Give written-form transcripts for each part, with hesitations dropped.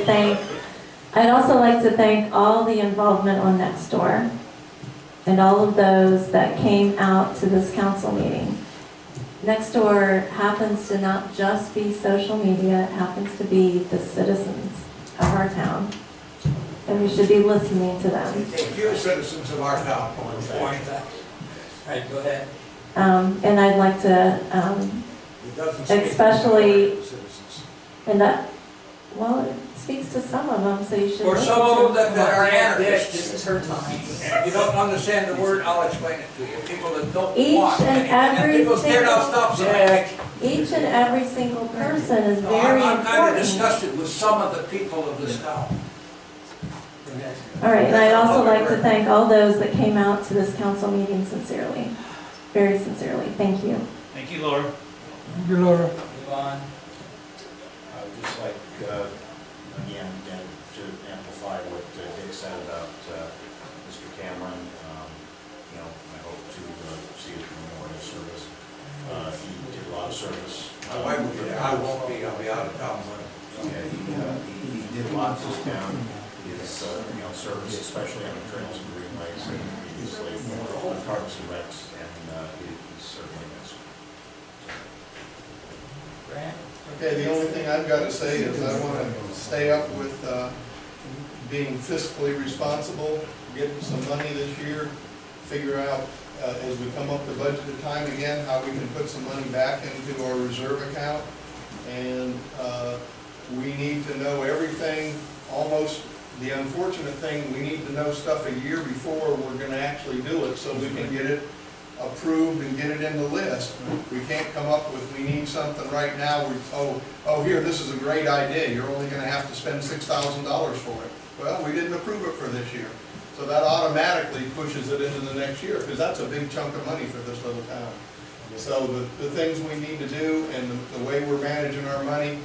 I'd also like to thank all the involvement on Nextdoor and all of those that came out to this council meeting. Nextdoor happens to not just be social media, it happens to be the citizens of our town. And we should be listening to them. Thank you, citizens of our town. Right, go ahead. And I'd like to, especially, and that, well, it speaks to some of them, so you should. For some of them that are anarchists. This is her time. And you don't understand the word, I'll explain it to you. People that don't Each want and anything, every people stand out stop signs. Each and every single person is No, very I'm kind of important. disgusted with some of the people of this town. All right, and I'd also like to thank all those that came out to this council meeting sincerely, very sincerely. Thank you. Thank you, Laura. Thank you, Laura. Move on. I would just like, again, to amplify what Dick said about Mr. Cameron. You know, I hope to see his memorial service. He did a lot of service. My wife will be there. I won't be. I'll be out of town. Yeah, he did a lot for this town. His you know, service, especially on the trails and greenways, and previously on Parks and Recs, and he's certainly missed. Grant? Okay, the only thing I've got to say is I want to stay up with being fiscally responsible, getting some money this year, figure out as we come up to budget time again, how we can put some money back into our reserve account. And we need to know everything, almost the unfortunate thing, we need to know stuff a year before we're going to actually do it so we can get it approved and get it in the list. We can't come up with, we need something right now, oh here, this is a great idea, you're only going to have to spend $6,000 for it. Well, we didn't approve it for this year. So that automatically pushes it into the next year, because that's a big chunk of money for this little town. So the things we need to do and the way we're managing our money,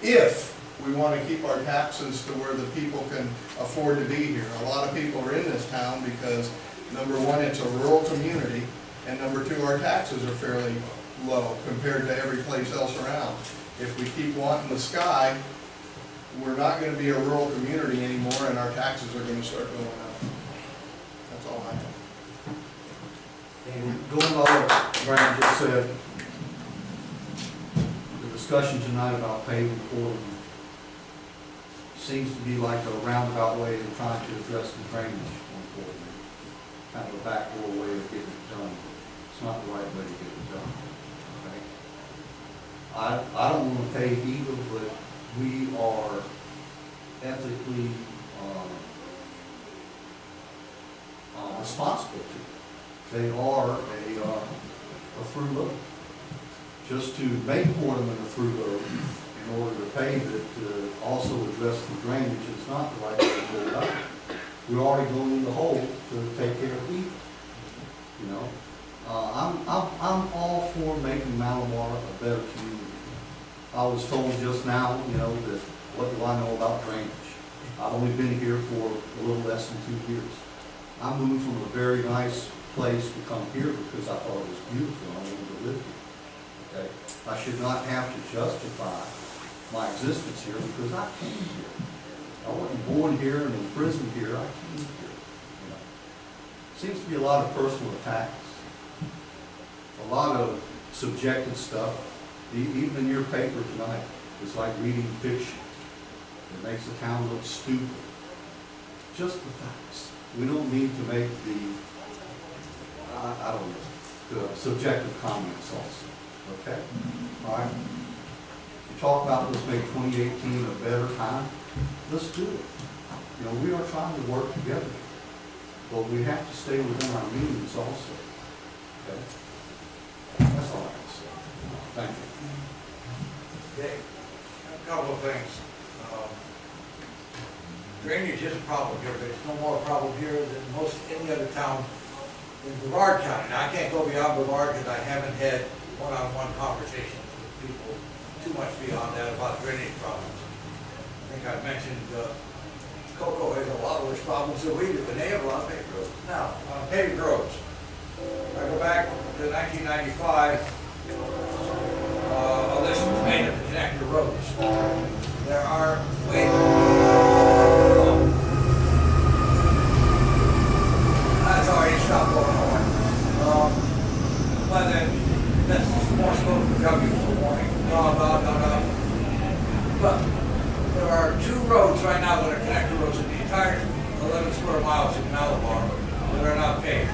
if we want to keep our taxes to where the people can afford to be here. A lot of people are in this town because, number one, it's a rural community, and number two, our taxes are fairly low compared to every place else around. If we keep wanting the sky, we're not going to be a rural community anymore, and our taxes are going to start going up. That's all I have. And going by what Brian just said, the discussion tonight about paving Portland seems to be like a roundabout way of trying to address the drainage on Portland. Kind of a backdoor way of getting it done. It's not the right way to get it done. Okay? I don't want to pave either, but we are ethically responsible to. They are a through road. Just to make Portland a through road in order to pave it, to also address the drainage is not the right way to go about it. We're already going in the hole to take care of people. You know, I'm all for making Malamar a better community. I was told just now, you know, that what do I know about drainage? I've only been here for a little less than 2 years. I moved from a very nice place to come here because I thought it was beautiful and I wanted to live here. Okay? I should not have to justify my existence here because I came here. I wasn't born here and imprisoned here. I came here. You know, seems to be a lot of personal attacks, a lot of subjective stuff. Even in your paper tonight, it's like reading fiction. It makes the town look stupid. Just the facts. We don't need to make the, I don't know, the subjective comments also. Okay? All right? You talk about let's make 2018 a better time. Let's do it. You know, we are trying to work together. But we have to stay within our means also. Okay? That's all I have to say. Thank you. Okay, a couple of things. Drainage is a problem here, but it's no more a problem here than most any other town in Brevard County. Now, I can't go beyond Brevard because I haven't had one-on-one conversations with people too much beyond that about drainage problems. I think I mentioned Cocoa has a lot worse problems than we do, and they have a lot of paved roads. Now, on paved roads, I go back to 1995. A list was made of the connector roads. There are way are 2 roads right now that are connector roads in the entire 11 square miles of Malabar that are not paved.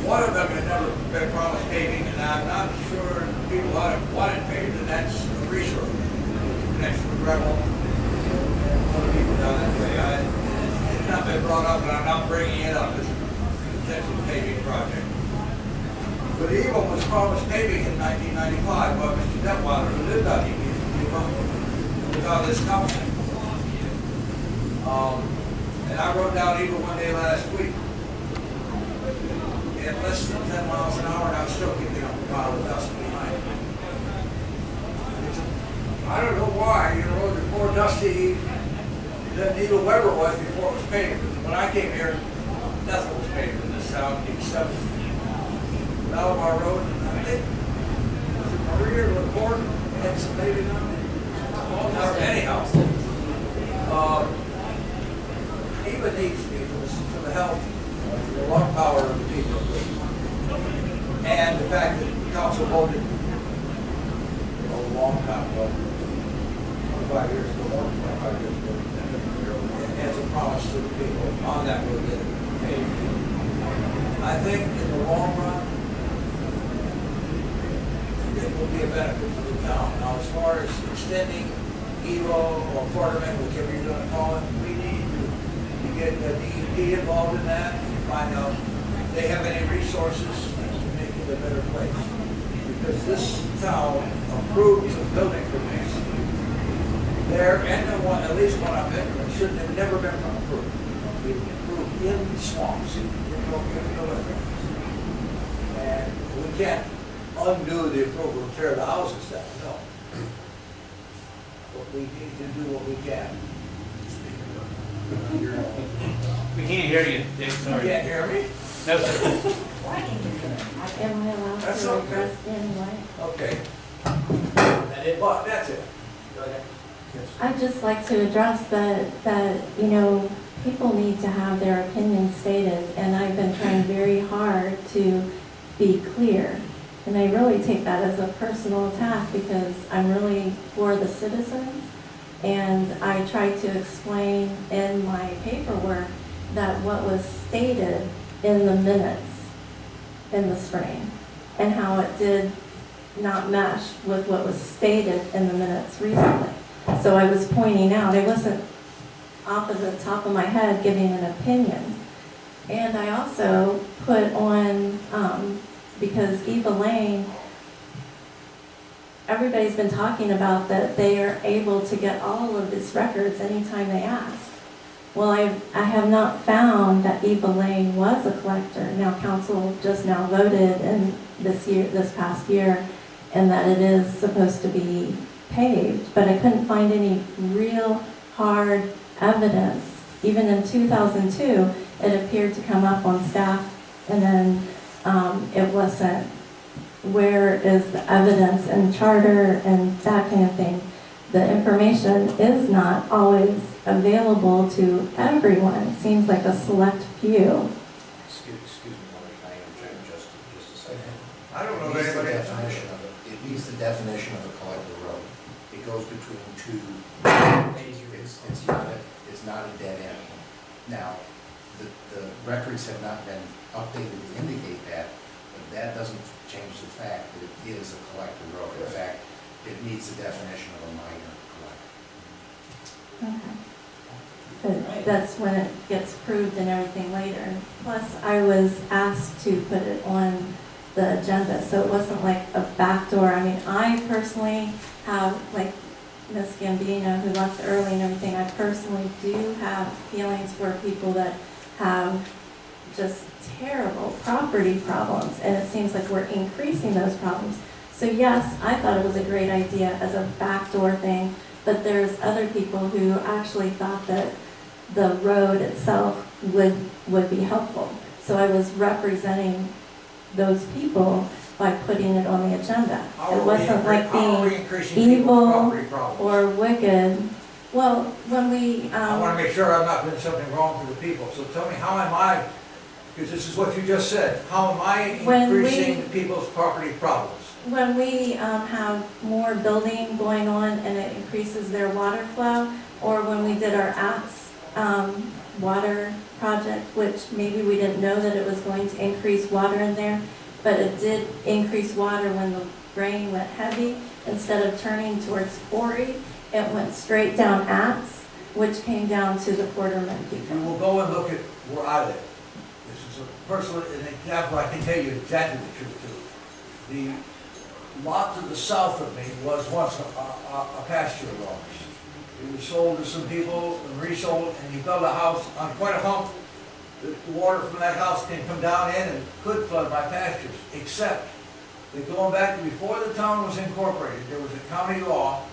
One of them has never been promised paving, and I'm not sure people want it paved, and that's the Reese Road. Connects with Rebel and other people down that way. It's not been brought up, and I'm not bringing it up as a potential paving project. But Eagle was promised paving in 1995 by Mr. Detweiler, who lived on Eagle, without this council. And I rode down Eagle one day last week. At less than 10 miles an hour, and I'm still kicking up a pile of dust behind. I don't know why, the road is more dusty than Eagle Weber was before it was paved. When I came here, nothing was paved in this town except Malabar Road, and I think was it Maria or LaCourt had some paving on it. Anyhow, even needs to be for the health, the lung power of the people. And the fact that the council voted a long time ago, 25 years ago, more than 25 years ago, as a promise to the people on that road that it would be paved. I think in the long run, it will be a benefit to the town. Now, as far as extending EVO or Quarterman, whichever you're going to call it, we need to get the DEP involved in that and find out if they have any resources to make it a better place. Because this town approved some building permits there, and the one, at least one I've been, should have never been approved. We approved in swamps, in the wetlands. And we can't undo the approval and tear the houses down, no. But we need to do what we can. We can't hear you, Dick, You sorry. can't hear me? No, sir. Am I allowed That's to okay. address anyway? Okay, That it? but that's it. Go ahead. I'd just like to address that, you know, people need to have their opinions stated, and I've been trying very hard to be clear. And I really take that as a personal attack because I'm really for the citizens. And I tried to explain in my paperwork that what was stated in the minutes in the spring and how it did not mesh with what was stated in the minutes recently. So I was pointing out, I wasn't off of the top of my head giving an opinion. And I also put on, because Eva Lane, everybody's been talking about that they are able to get all of these records anytime they ask. Well, I have not found that Eva Lane was a collector. Now, council just now voted in this past year, and that it is supposed to be paved, but I couldn't find any real hard evidence. Even in 2002, it appeared to come up on staff, and then it wasn't. Where is the evidence and charter and that kind of thing? The information is not always available to everyone. It seems like a select few. Excuse me, I am trying just a second. I don't know It meets the anybody. definition of it. It meets the definition of a collector road. It goes between two. It's not a dead end. Now, the records have not been updated to indicate that, but that doesn't change the fact that it is a collector road. In fact, it meets the definition of a minor collector. Okay. But that's when it gets proved and everything later. Plus, I was asked to put it on the agenda, so it wasn't like a backdoor. I mean, I personally have, like Ms. Gambino, who left early and everything, I personally do have feelings for people that have just terrible property problems, and it seems like we're increasing those problems. So yes, I thought it was a great idea as a backdoor thing, but there's other people who actually thought that the road itself would be helpful. So I was representing those people by putting it on the agenda. It wasn't like being evil or wicked. Well, when we... I want to make sure I'm not doing something wrong for the people. So tell me, how am I, because this is what you just said, how am I increasing people's property problems? when we have more building going on and it increases their water flow, or when we did our apps water project, which maybe we didn't know that it was going to increase water in there, but it did increase water when the rain went heavy. Instead of turning towards Quarry, it went straight down apps, which came down to the Porterman We people. will go and look at where I live. This is a personal, an example I can tell you exactly the truth too. The lot to the south of me was once a pasture lot. It was sold to some people and resold, and he built a house on quite a hump. The water from that house can come down in and could flood my pastures, except that going back to before the town was incorporated, there was a county law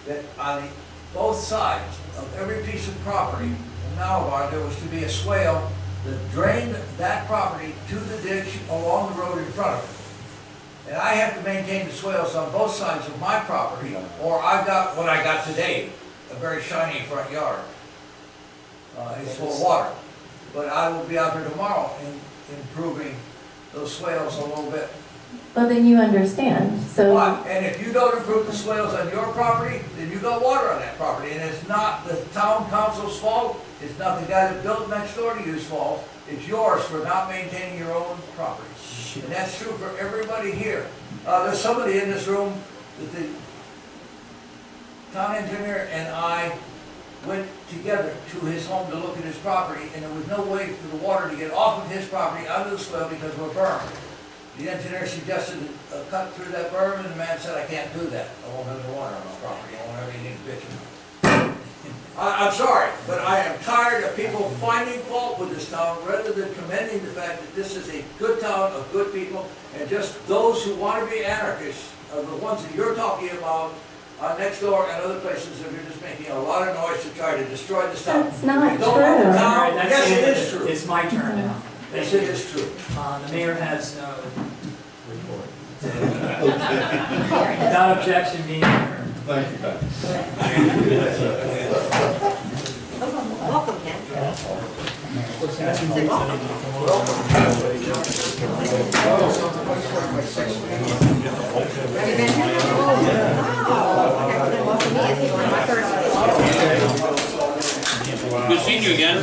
that on both sides of every piece of property in Malabar, there was to be a swale that drained that property to the ditch along the road in front of it. And I have to maintain the swales on both sides of my property, or I've got what I got today, a very shiny front yard. It's full of water. But I will be out there tomorrow in improving those swales a little bit. Well, then you understand, so. And if you don't improve the swales on your property, then you got water on that property. And it's not the town council's fault, it's not the guy that built next door to you's fault, it's yours for not maintaining your own property. And that's true for everybody here. There's somebody in this room that the town engineer and I went together to his home to look at his property, and there was no way for the water to get off of his property out of the swale because we're burned. The engineer suggested a cut through that berm, and the man said, I can't do that. I won't have any water on my property. I won't have any bitching. I'm sorry, but I am tired of people finding fault with this town rather than commending the fact that this is a good town of good people, and just those who want to be anarchists are the ones that you're talking about next door and other places that are just making a lot of noise to try to destroy this town. That's not You don't want the true. town? All right, Yes, it that's is true. It's my turn now. Yes, it is true. The mayor has no report. Without objection being heard. Thank you, Pat. Welcome, Ken. Have you been here? Wow. Okay, welcome me. It's my third. Good seeing you again.